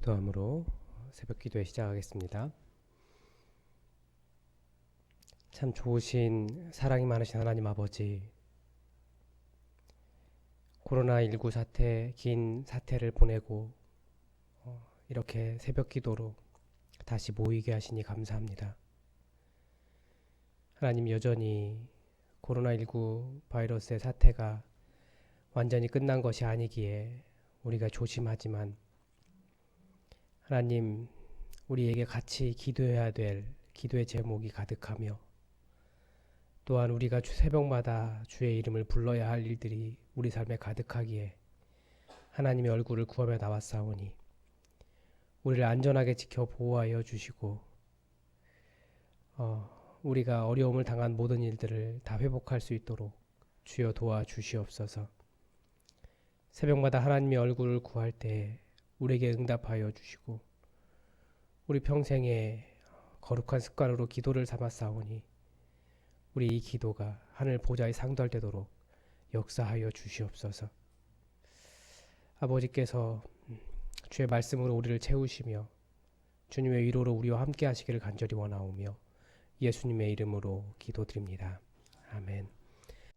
기도함으로 새벽 기도에 시작하겠습니다. 참 좋으신 사랑이 많으신 하나님 아버지, 코로나19 사태, 긴 사태를 보내고 이렇게 새벽 기도로 다시 모이게 하시니 감사합니다. 하나님, 여전히 코로나19 바이러스의 사태가 완전히 끝난 것이 아니기에 우리가 조심하지만, 하나님, 우리에게 같이 기도해야 될 기도의 제목이 가득하며, 또한 우리가 새벽마다 주의 이름을 불러야 할 일들이 우리 삶에 가득하기에 하나님의 얼굴을 구하며 나왔사오니, 우리를 안전하게 지켜 보호하여 주시고 우리가 어려움을 당한 모든 일들을 다 회복할 수 있도록 주여 도와주시옵소서. 새벽마다 하나님의 얼굴을 구할 때 우리에게 응답하여 주시고, 우리 평생에 거룩한 습관으로 기도를 삼았사오니 우리 이 기도가 하늘 보좌에 상달되도록 역사하여 주시옵소서. 아버지께서 주의 말씀으로 우리를 채우시며 주님의 위로로 우리와 함께 하시기를 간절히 원하오며 예수님의 이름으로 기도드립니다. 아멘.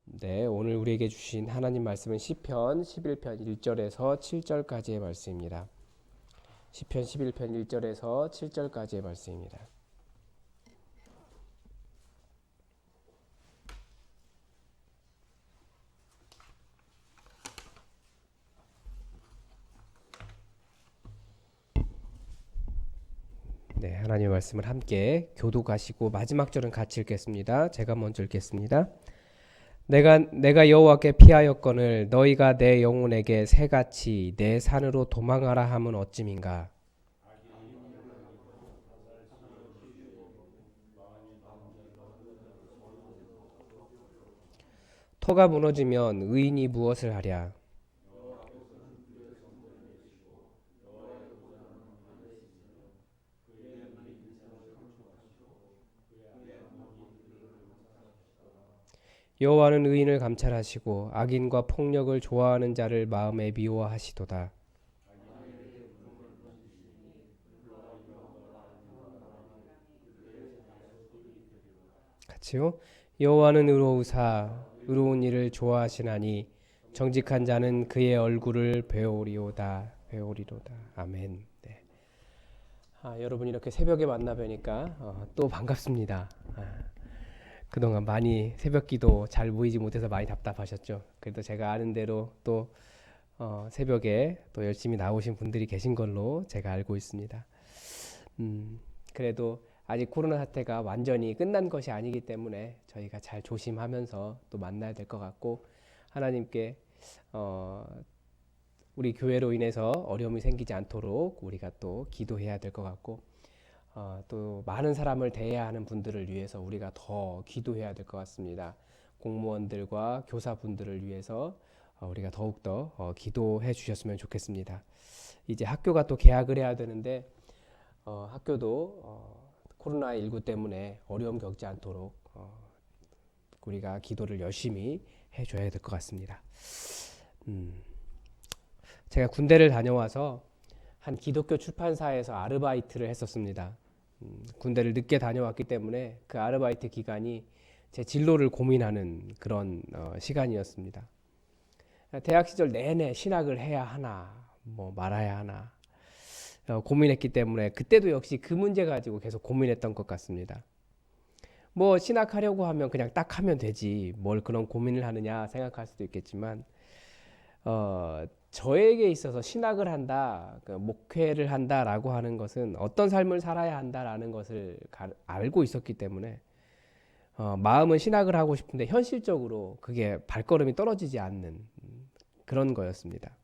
네, 오늘 우리에게 주신 하나님 말씀은 시편 11편 1절에서 7절까지의 말씀입니다. 시편 11편 1절에서 7절까지의 말씀입니다. 네, 하나님의 말씀을 함께 교독하시고 마지막 절은 같이 읽겠습니다. 제가 먼저 읽겠습니다. 내가 여호와께 피하였거늘 너희가 내 영혼에게 새같이 내 산으로 도망하라 함은 어찌민가. 터가 무너지면 의인이 무엇을 하랴. 여호와는 의인을 감찰하시고 악인과 폭력을 좋아하는 자를 마음에 미워하시도다. 같이요. 여호와는 의로우사 의로운 일을 좋아하시나니 정직한 자는 그의 얼굴을 배우리로다. 아멘. 네. 여러분 이렇게 새벽에 만나 뵈니까 또 반갑습니다. 그동안 많이 새벽기도 잘 모이지 못해서 많이 답답하셨죠. 그래도 제가 아는 대로 또 새벽에 또 열심히 나오신 분들이 계신 걸로 제가 알고 있습니다. 그래도 아직 코로나 사태가 완전히 끝난 것이 아니기 때문에 저희가 잘 조심하면서 또 만나야 될 것 같고, 하나님께 우리 교회로 인해서 어려움이 생기지 않도록 우리가 또 기도해야 될 것 같고, 또 많은 사람을 대해야 하는 분들을 위해서 우리가 더 기도해야 될 것 같습니다. 공무원들과 교사분들을 위해서 우리가 더욱더 기도해 주셨으면 좋겠습니다. 이제 학교가 또 개학을 해야 되는데 학교도 코로나19 때문에 어려움 겪지 않도록 우리가 기도를 열심히 해줘야 될 것 같습니다. 제가 군대를 다녀와서 한 기독교 출판사에서 아르바이트를 했었습니다. 군대를 늦게 다녀왔기 때문에 그 아르바이트 기간이 제 진로를 고민하는 그런 시간이었습니다. 대학 시절 내내 신학을 해야 하나 뭐 말아야 하나 고민했기 때문에 그때도 역시 그 문제 가지고 계속 고민했던 것 같습니다. 뭐 신학하려고 하면 그냥 딱 하면 되지 뭘 그런 고민을 하느냐 생각할 수도 있겠지만, 저에게 있어서 신학을 한다, 목회를 한다라고 하는 것은 어떤 삶을 살아야 한다라는 것을 알고 있었기 때문에 마음은 신학을 하고 싶은데 현실적으로 그게 발걸음이 떨어지지 않는 그런 거였습니다.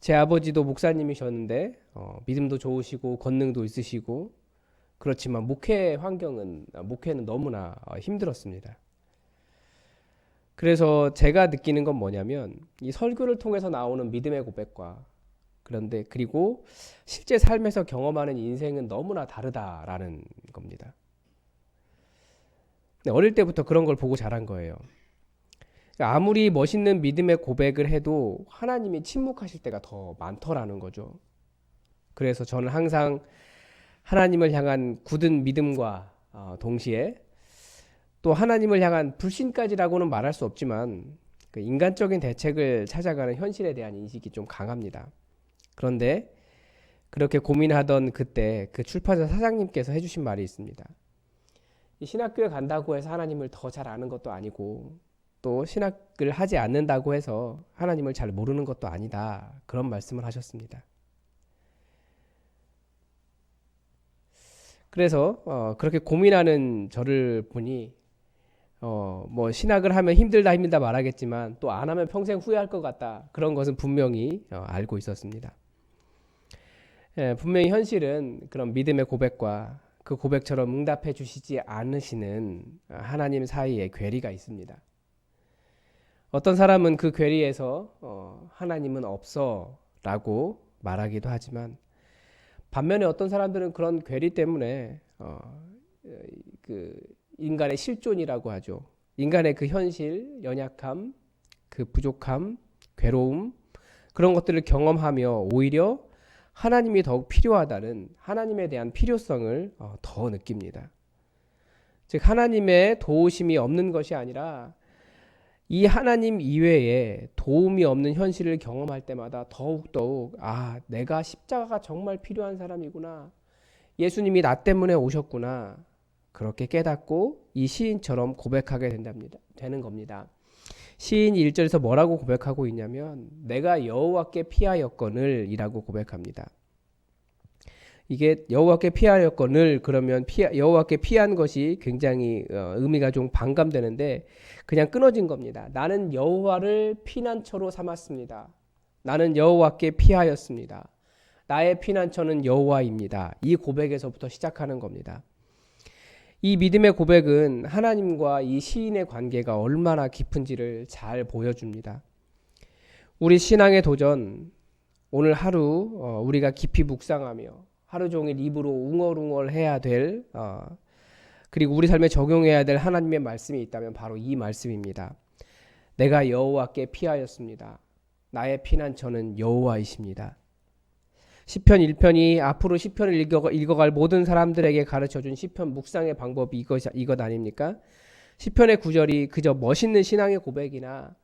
제 아버지도 목사님이셨는데 믿음도 좋으시고 권능도 있으시고, 그렇지만 목회는 너무나 힘들었습니다. 그래서 제가 느끼는 건 뭐냐면, 이 설교를 통해서 나오는 믿음의 고백과 그리고 실제 삶에서 경험하는 인생은 너무나 다르다라는 겁니다. 어릴 때부터 그런 걸 보고 자란 거예요. 아무리 멋있는 믿음의 고백을 해도 하나님이 침묵하실 때가 더 많더라는 거죠. 그래서 저는 항상 하나님을 향한 굳은 믿음과 동시에 또 하나님을 향한 불신까지라고는 말할 수 없지만 그 인간적인 대책을 찾아가는 현실에 대한 인식이 좀 강합니다. 그런데 그렇게 고민하던 그때 그 출판사 사장님께서 해주신 말이 있습니다. 이 신학교에 간다고 해서 하나님을 더 잘 아는 것도 아니고 또 신학을 하지 않는다고 해서 하나님을 잘 모르는 것도 아니다. 그런 말씀을 하셨습니다. 그래서 그렇게 고민하는 저를 보니 뭐 신학을 하면 힘들다 말하겠지만 또 안 하면 평생 후회할 것 같다. 그런 것은 분명히 알고 있었습니다. 분명히 현실은 그런 믿음의 고백과 그 고백처럼 응답해 주시지 않으시는 하나님 사이에 괴리가 있습니다. 어떤 사람은 그 괴리에서 하나님은 없어 라고 말하기도 하지만 반면에 어떤 사람들은 그런 괴리 때문에 그 인간의 실존이라고 하죠. 인간의 그 현실, 연약함, 그 부족함, 괴로움 그런 것들을 경험하며 오히려 하나님이 더욱 필요하다는 하나님에 대한 필요성을 더 느낍니다. 즉 하나님의 도우심이 없는 것이 아니라 이 하나님 이외에 도움이 없는 현실을 경험할 때마다 더욱더욱 내가 십자가가 정말 필요한 사람이구나. 예수님이 나 때문에 오셨구나. 그렇게 깨닫고 이 시인처럼 고백하게 되는 겁니다. 시인이 1절에서 뭐라고 고백하고 있냐면 내가 여호와께 피하였거늘 이라고 고백합니다. 이게 여호와께 피하였거늘 그러면 여호와께 피한 것이 굉장히 의미가 좀 반감되는데 그냥 끊어진 겁니다. 나는 여호와를 피난처로 삼았습니다. 나는 여호와께 피하였습니다. 나의 피난처는 여호와입니다. 이 고백에서부터 시작하는 겁니다. 이 믿음의 고백은 하나님과 이 시인의 관계가 얼마나 깊은지를 잘 보여줍니다. 우리 신앙의 도전, 오늘 하루 우리가 깊이 묵상하며 하루 종일 입으로 웅얼웅얼 해야 될 그리고 우리 삶에 적용해야 될 하나님의 말씀이 있다면 바로 이 말씀입니다. 내가 여호와께 피하였습니다. 나의 피난처는 여호와이십니다. 시편 1편이 앞으로 시편을 읽어갈 모든 사람들에게 가르쳐준 시편 묵상의 방법이 이것 아닙니까? 시편의 9절이 그저 멋있는 신앙의 고백이나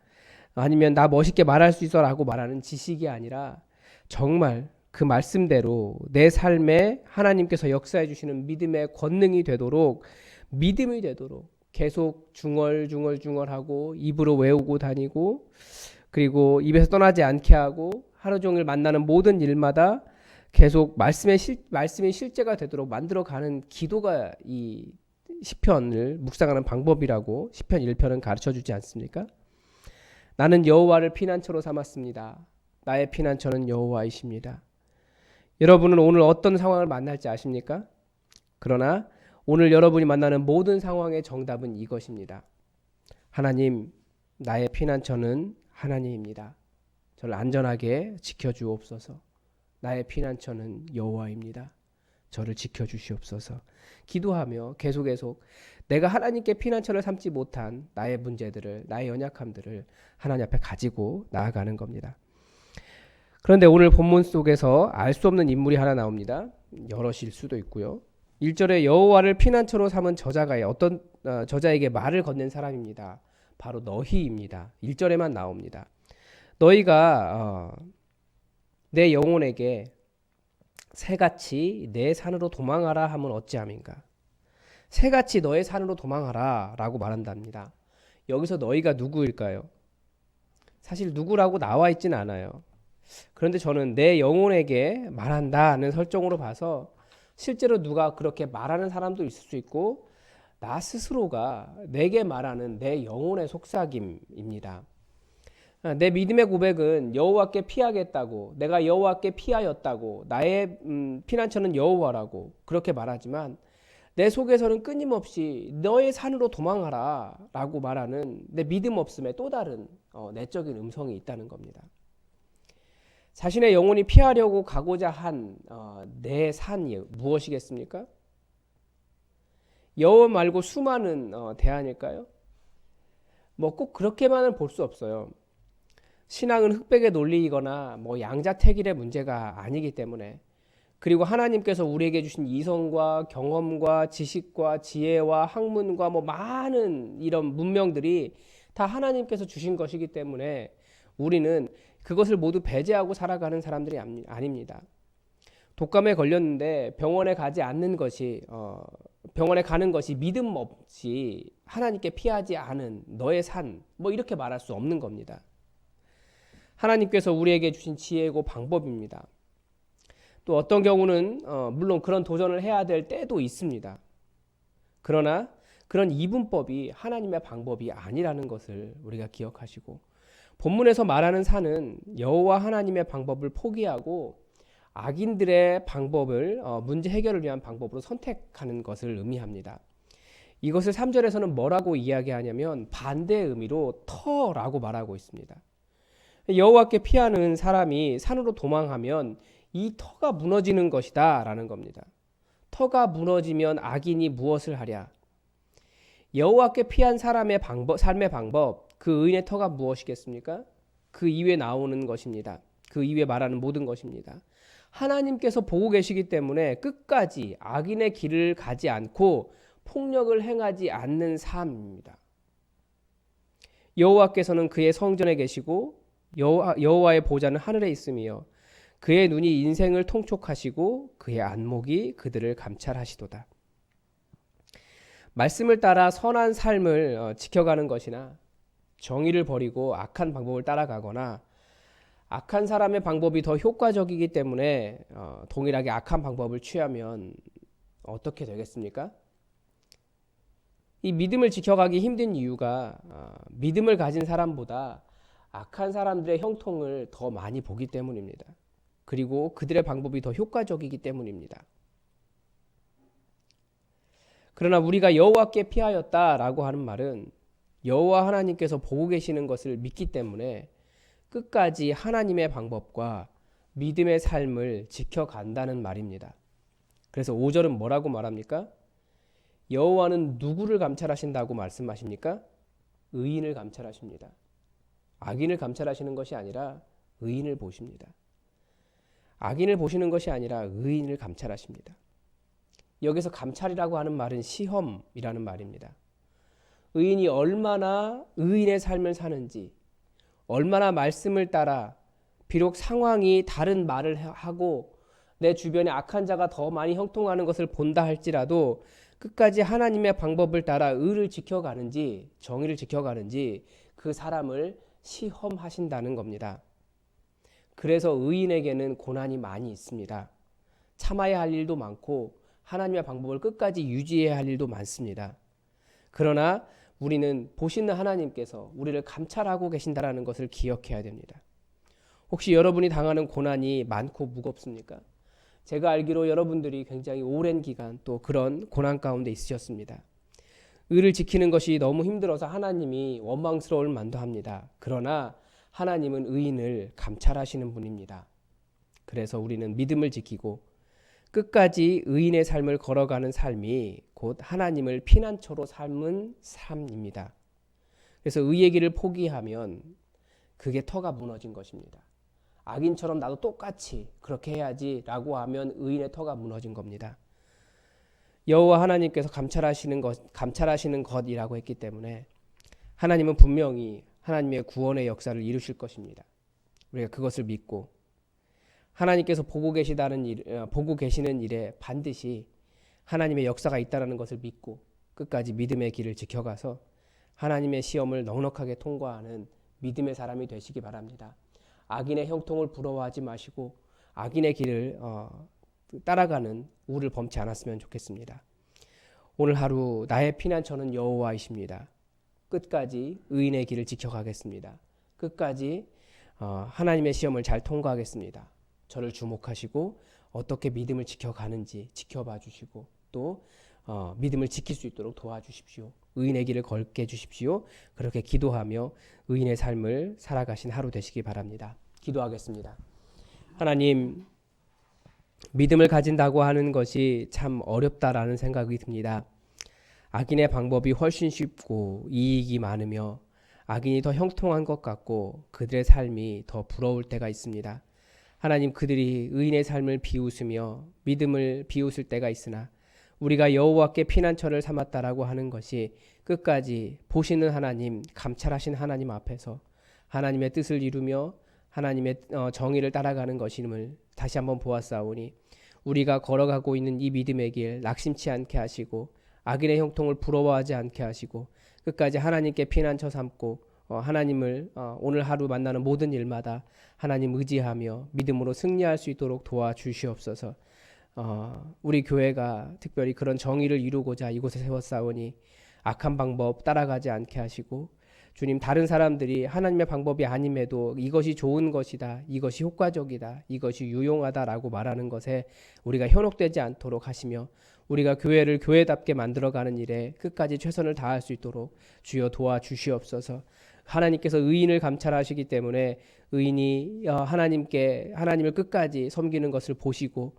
아니면 나 멋있게 말할 수 있어 라고 말하는 지식이 아니라 정말 그 말씀대로 내 삶에 하나님께서 역사해 주시는 믿음의 권능이 되도록 믿음이 되도록 계속 중얼중얼하고 입으로 외우고 다니고 그리고 입에서 떠나지 않게 하고 하루 종일 만나는 모든 일마다 계속 말씀이 실제가 되도록 만들어가는 기도가 이 시편을 묵상하는 방법이라고 시편 1편은 가르쳐주지 않습니까? 나는 여호와를 피난처로 삼았습니다. 나의 피난처는 여호와이십니다. 여러분은 오늘 어떤 상황을 만날지 아십니까? 그러나 오늘 여러분이 만나는 모든 상황의 정답은 이것입니다. 하나님, 나의 피난처는 하나님입니다. 저를 안전하게 지켜주옵소서. 나의 피난처는 여호와입니다. 저를 지켜주시옵소서. 기도하며 계속 내가 하나님께 피난처를 삼지 못한 나의 문제들을 나의 연약함들을 하나님 앞에 가지고 나아가는 겁니다. 그런데 오늘 본문 속에서 알 수 없는 인물이 하나 나옵니다. 여럿일 수도 있고요. 1절에 여호와를 피난처로 삼은 저자에게 말을 건넨 사람입니다. 바로 너희입니다. 1절에만 나옵니다. 너희가 내 영혼에게 새같이 내 산으로 도망하라 하면 어찌함인가? 새같이 너의 산으로 도망하라 라고 말한답니다. 여기서 너희가 누구일까요? 사실 누구라고 나와 있진 않아요. 그런데 저는 내 영혼에게 말한다는 설정으로 봐서 실제로 누가 그렇게 말하는 사람도 있을 수 있고 나 스스로가 내게 말하는 내 영혼의 속삭임입니다. 내 믿음의 고백은 여호와께 피하겠다고 내가 여호와께 피하였다고 나의 피난처는 여호와라고 그렇게 말하지만 내 속에서는 끊임없이 너의 산으로 도망하라 라고 말하는 내 믿음 없음의 또 다른 내적인 음성이 있다는 겁니다. 자신의 영혼이 피하려고 가고자 한 내 산이 무엇이겠습니까? 여호와 말고 수많은 대안일까요? 뭐 꼭 그렇게만은 볼 수 없어요. 신앙은 흑백의 논리이거나 뭐 양자택일의 문제가 아니기 때문에 그리고 하나님께서 우리에게 주신 이성과 경험과 지식과 지혜와 학문과 뭐 많은 이런 문명들이 다 하나님께서 주신 것이기 때문에 우리는 그것을 모두 배제하고 살아가는 사람들이 아닙니다. 독감에 걸렸는데 병원에 가지 않는 것이 병원에 가는 것이 믿음 없이 하나님께 피하지 않은 너의 산, 뭐 이렇게 말할 수 없는 겁니다. 하나님께서 우리에게 주신 지혜고 방법입니다. 또 어떤 경우는 물론 그런 도전을 해야 될 때도 있습니다. 그러나 그런 이분법이 하나님의 방법이 아니라는 것을 우리가 기억하시고, 본문에서 말하는 산은 여호와 하나님의 방법을 포기하고 악인들의 방법을 문제 해결을 위한 방법으로 선택하는 것을 의미합니다. 이것을 3절에서는 뭐라고 이야기하냐면 반대의 의미로 터라고 말하고 있습니다. 여호와께 피하는 사람이 산으로 도망하면 이 터가 무너지는 것이다 라는 겁니다. 터가 무너지면 악인이 무엇을 하랴? 여호와께 피한 사람의 삶의 방법, 그 의인의 터가 무엇이겠습니까? 그 이후에 나오는 것입니다. 그 이후에 말하는 모든 것입니다. 하나님께서 보고 계시기 때문에 끝까지 악인의 길을 가지 않고 폭력을 행하지 않는 삶입니다. 여호와께서는 그의 성전에 계시고 여호와의 보좌는 하늘에 있으며 그의 눈이 인생을 통촉하시고 그의 안목이 그들을 감찰하시도다. 말씀을 따라 선한 삶을 지켜가는 것이나 정의를 버리고 악한 방법을 따라가거나 악한 사람의 방법이 더 효과적이기 때문에 동일하게 악한 방법을 취하면 어떻게 되겠습니까? 이 믿음을 지켜가기 힘든 이유가 믿음을 가진 사람보다 악한 사람들의 형통을 더 많이 보기 때문입니다. 그리고 그들의 방법이 더 효과적이기 때문입니다. 그러나 우리가 여호와께 피하였다라고 하는 말은 여호와 하나님께서 보고 계시는 것을 믿기 때문에 끝까지 하나님의 방법과 믿음의 삶을 지켜간다는 말입니다. 그래서 5절은 뭐라고 말합니까? 여호와는 누구를 감찰하신다고 말씀하십니까? 의인을 감찰하십니다. 악인을 감찰하시는 것이 아니라 의인을 보십니다. 악인을 보시는 것이 아니라 의인을 감찰하십니다. 여기서 감찰이라고 하는 말은 시험이라는 말입니다. 의인이 얼마나 의인의 삶을 사는지, 얼마나 말씀을 따라 비록 상황이 다른 말을 하고 내 주변에 악한 자가 더 많이 형통하는 것을 본다 할지라도 끝까지 하나님의 방법을 따라 의를 지켜가는지 정의를 지켜가는지 그 사람을 시험하신다는 겁니다. 그래서 의인에게는 고난이 많이 있습니다. 참아야 할 일도 많고 하나님의 방법을 끝까지 유지해야 할 일도 많습니다. 그러나 우리는 보시는 하나님께서 우리를 감찰하고 계신다는 것을 기억해야 됩니다. 혹시 여러분이 당하는 고난이 많고 무겁습니까? 제가 알기로 여러분들이 굉장히 오랜 기간 또 그런 고난 가운데 있으셨습니다. 의를 지키는 것이 너무 힘들어서 하나님이 원망스러울 만도 합니다. 그러나 하나님은 의인을 감찰하시는 분입니다. 그래서 우리는 믿음을 지키고 끝까지 의인의 삶을 걸어가는 삶이 곧 하나님을 피난처로 삼은 삶입니다. 그래서 의의 길을 포기하면 그게 터가 무너진 것입니다. 악인처럼 나도 똑같이 그렇게 해야지 라고 하면 의인의 터가 무너진 겁니다. 여호와 하나님께서 감찰하시는 것이라고 했기 때문에 하나님은 분명히 하나님의 구원의 역사를 이루실 것입니다. 우리가 그것을 믿고 하나님께서 보고 계시는 일에 반드시 하나님의 역사가 있다는 것을 믿고 끝까지 믿음의 길을 지켜가서 하나님의 시험을 넉넉하게 통과하는 믿음의 사람이 되시기 바랍니다. 악인의 형통을 부러워하지 마시고 악인의 길을 따라가는 우를 범치 않았으면 좋겠습니다. 오늘 하루 나의 피난처는 여호와이십니다. 끝까지 의인의 길을 지켜가겠습니다. 끝까지 하나님의 시험을 잘 통과하겠습니다. 저를 주목하시고 어떻게 믿음을 지켜가는지 지켜봐 주시고 또 믿음을 지킬 수 있도록 도와주십시오. 의인의 길을 걷게 해주십시오. 그렇게 기도하며 의인의 삶을 살아가신 하루 되시기 바랍니다. 기도하겠습니다. 하나님, 믿음을 가진다고 하는 것이 참 어렵다라는 생각이 듭니다. 악인의 방법이 훨씬 쉽고 이익이 많으며 악인이 더 형통한 것 같고 그들의 삶이 더 부러울 때가 있습니다. 하나님, 그들이 의인의 삶을 비웃으며 믿음을 비웃을 때가 있으나 우리가 여호와께 피난처를 삼았다라고 하는 것이 끝까지 보시는 하나님, 감찰하신 하나님 앞에서 하나님의 뜻을 이루며 하나님의 정의를 따라가는 것임을 다시 한번 보았사오니, 우리가 걸어가고 있는 이 믿음의 길 낙심치 않게 하시고 악인의 형통을 부러워하지 않게 하시고 끝까지 하나님께 피난처 삼고 하나님을 오늘 하루 만나는 모든 일마다 하나님 의지하며 믿음으로 승리할 수 있도록 도와주시옵소서. 우리 교회가 특별히 그런 정의를 이루고자 이곳에 세웠사오니 악한 방법 따라가지 않게 하시고, 주님, 다른 사람들이 하나님의 방법이 아님에도 이것이 좋은 것이다, 이것이 효과적이다, 이것이 유용하다라고 말하는 것에 우리가 현혹되지 않도록 하시며, 우리가 교회를 교회답게 만들어가는 일에 끝까지 최선을 다할 수 있도록 주여 도와주시옵소서. 하나님께서 의인을 감찰하시기 때문에 의인이 하나님을 끝까지 섬기는 것을 보시고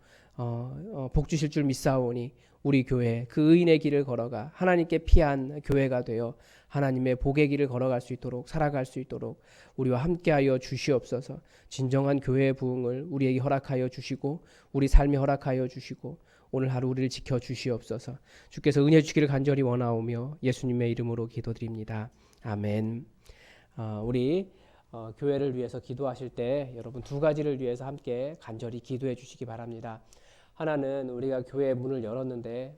복 주실 줄 믿사오니, 우리 교회 그 의인의 길을 걸어가 하나님께 피한 교회가 되어 하나님의 복의 길을 걸어갈 수 있도록, 살아갈 수 있도록 우리와 함께하여 주시옵소서. 진정한 교회의 부흥을 우리에게 허락하여 주시고 우리 삶에 허락하여 주시고 오늘 하루 우리를 지켜 주시옵소서. 주께서 은혜 주기를 간절히 원하오며 예수님의 이름으로 기도드립니다. 아멘. 우리 교회를 위해서 기도하실 때 여러분 두 가지를 위해서 함께 간절히 기도해 주시기 바랍니다. 하나는 우리가 교회의 문을 열었는데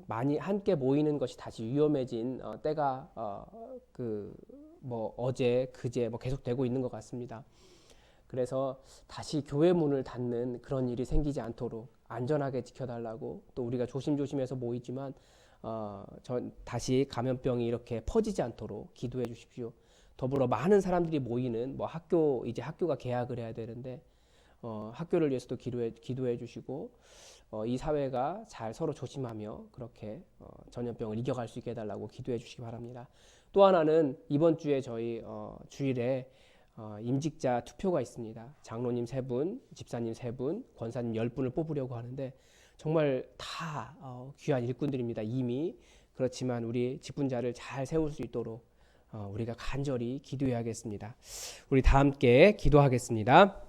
많이 함께 모이는 것이 다시 위험해진 때가 어제 그제 계속되고 있는 것 같습니다. 그래서 다시 교회 문을 닫는 그런 일이 생기지 않도록 안전하게 지켜달라고, 또 우리가 조심조심해서 모이지만 다시 감염병이 이렇게 퍼지지 않도록 기도해 주십시오. 더불어 많은 사람들이 모이는 학교가 개학을 해야 되는데 학교를 위해서도 기도해 주시고 이 사회가 잘 서로 조심하며 그렇게 전염병을 이겨갈 수 있게 해달라고 기도해 주시기 바랍니다. 또 하나는 이번 주에 저희 주일에 임직자 투표가 있습니다. 장로님 3분, 집사님 3분, 권사님 10분을 뽑으려고 하는데 정말 다 귀한 일꾼들입니다. 이미. 그렇지만 우리 직분자를 잘 세울 수 있도록 우리가 간절히 기도해야겠습니다. 우리 다 함께 기도하겠습니다.